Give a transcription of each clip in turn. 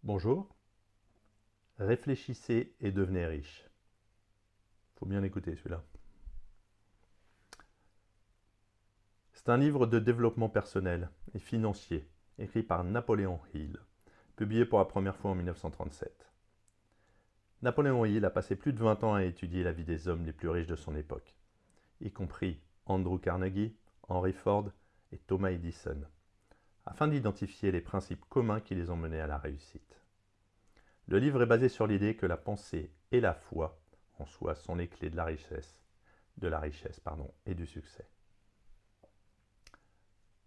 Bonjour, réfléchissez et devenez riche. Faut bien l'écouter celui-là. C'est un livre de développement personnel et financier, écrit par Napoléon Hill, publié pour la première fois en 1937. Napoléon Hill a passé plus de 20 ans à étudier la vie des hommes les plus riches de son époque, y compris Andrew Carnegie, Henry Ford et Thomas Edison, afin d'identifier les principes communs qui les ont menés à la réussite. Le livre est basé sur l'idée que la pensée et la foi en soi sont les clés de la richesse, et du succès.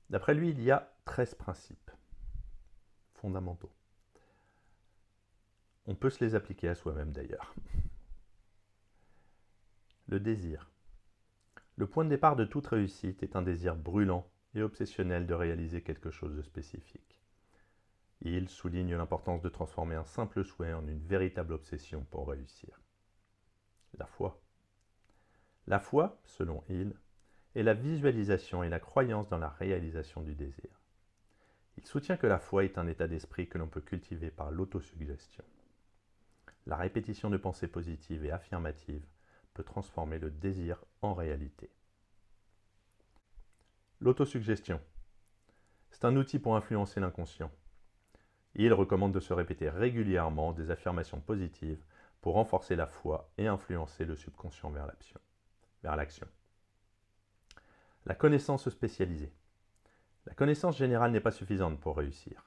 D'après lui, il y a 13 principes fondamentaux. On peut se les appliquer à soi-même d'ailleurs. Le désir. Le point de départ de toute réussite est un désir brûlant et obsessionnel de réaliser quelque chose de spécifique. Il souligne l'importance de transformer un simple souhait en une véritable obsession pour réussir. La foi. La foi, selon Hill, est la visualisation et la croyance dans la réalisation du désir. Il soutient que la foi est un état d'esprit que l'on peut cultiver par l'autosuggestion. La répétition de pensées positives et affirmatives peut transformer le désir en réalité. L'autosuggestion. C'est un outil pour influencer l'inconscient. Il recommande de se répéter régulièrement des affirmations positives pour renforcer la foi et influencer le subconscient vers l'action. La connaissance spécialisée. La connaissance générale n'est pas suffisante pour réussir.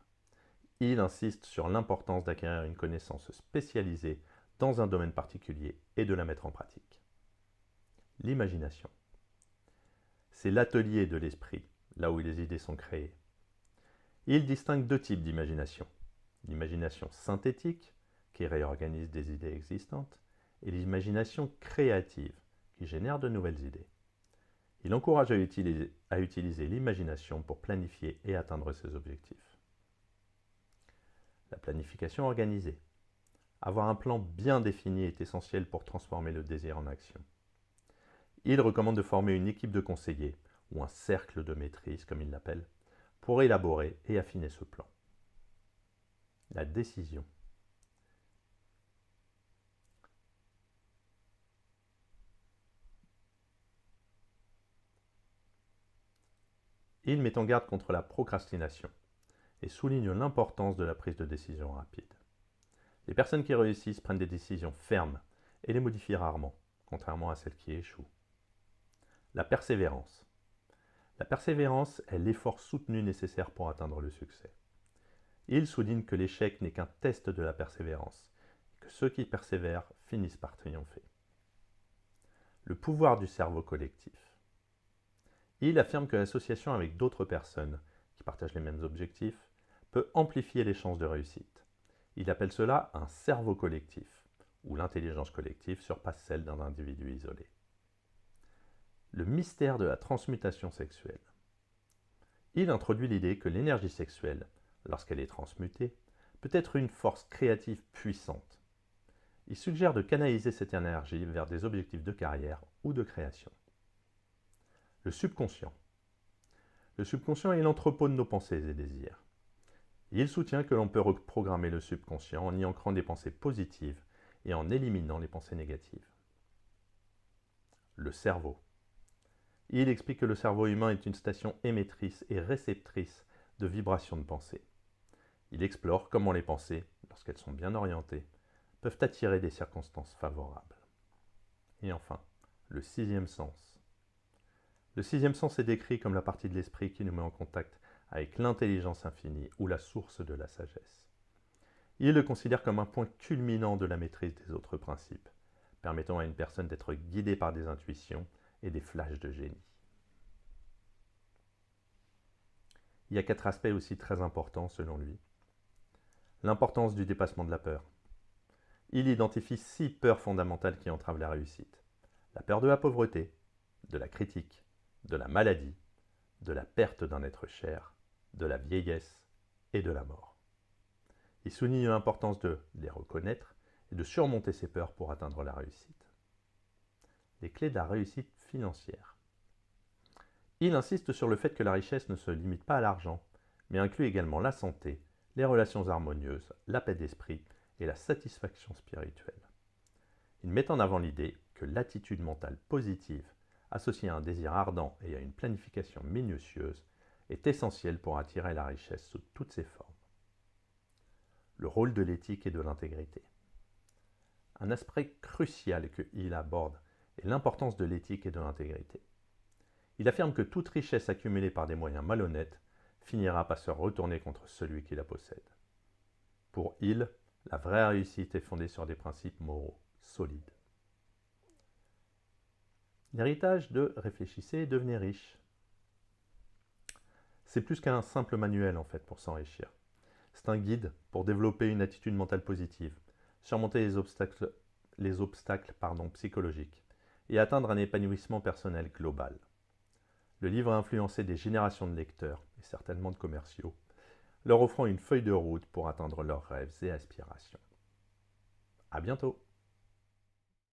Il insiste sur l'importance d'acquérir une connaissance spécialisée dans un domaine particulier et de la mettre en pratique. L'imagination. C'est l'atelier de l'esprit, là où les idées sont créées. Il distingue deux types d'imagination. L'imagination synthétique, qui réorganise des idées existantes, et l'imagination créative, qui génère de nouvelles idées. Il encourage à utiliser l'imagination pour planifier et atteindre ses objectifs. La planification organisée. Avoir un plan bien défini est essentiel pour transformer le désir en action. Il recommande de former une équipe de conseillers, ou un cercle de maîtrise comme il l'appelle, pour élaborer et affiner ce plan. La décision. Il met en garde contre la procrastination et souligne l'importance de la prise de décision rapide. Les personnes qui réussissent prennent des décisions fermes et les modifient rarement, contrairement à celles qui échouent. La persévérance. La persévérance est l'effort soutenu nécessaire pour atteindre le succès. Il souligne que l'échec n'est qu'un test de la persévérance, et que ceux qui persévèrent finissent par triompher. Le pouvoir du cerveau collectif. Il affirme que l'association avec d'autres personnes qui partagent les mêmes objectifs peut amplifier les chances de réussite. Il appelle cela un cerveau collectif, où l'intelligence collective surpasse celle d'un individu isolé. Le mystère de la transmutation sexuelle. Il introduit l'idée que l'énergie sexuelle, lorsqu'elle est transmutée, peut être une force créative puissante. Il suggère de canaliser cette énergie vers des objectifs de carrière ou de création. Le subconscient. Le subconscient est l'entrepôt de nos pensées et désirs. Il soutient que l'on peut reprogrammer le subconscient en y ancrant des pensées positives et en éliminant les pensées négatives. Le cerveau. Il explique que le cerveau humain est une station émettrice et réceptrice de vibrations de pensée. Il explore comment les pensées, lorsqu'elles sont bien orientées, peuvent attirer des circonstances favorables. Et enfin, le sixième sens. Le sixième sens est décrit comme la partie de l'esprit qui nous met en contact avec l'intelligence infinie ou la source de la sagesse. Il le considère comme un point culminant de la maîtrise des autres principes, permettant à une personne d'être guidée par des intuitions et des flashs de génie. Il y a 4 aspects aussi très importants selon lui. L'importance du dépassement de la peur. Il identifie 6 peurs fondamentales qui entravent la réussite. La peur de la pauvreté, de la critique, de la maladie, de la perte d'un être cher, de la vieillesse et de la mort. Il souligne l'importance de les reconnaître et de surmonter ces peurs pour atteindre la réussite. Les clés de la réussite financière. Il insiste sur le fait que la richesse ne se limite pas à l'argent, mais inclut également la santé, les relations harmonieuses, la paix d'esprit et la satisfaction spirituelle. Il met en avant l'idée que l'attitude mentale positive, associée à un désir ardent et à une planification minutieuse, est essentielle pour attirer la richesse sous toutes ses formes. Le rôle de l'éthique et de l'intégrité. Un aspect crucial que Hill aborde est l'importance de l'éthique et de l'intégrité. Il affirme que toute richesse accumulée par des moyens malhonnêtes finira par se retourner contre celui qui la possède. Pour Hill, la vraie réussite est fondée sur des principes moraux solides. L'héritage de Réfléchissez et devenez riche. C'est plus qu'un simple manuel en fait pour s'enrichir. C'est un guide pour développer une attitude mentale positive, surmonter les obstacles psychologiques et atteindre un épanouissement personnel global. Le livre a influencé des générations de lecteurs et certainement de commerciaux, leur offrant une feuille de route pour atteindre leurs rêves et aspirations. À bientôt!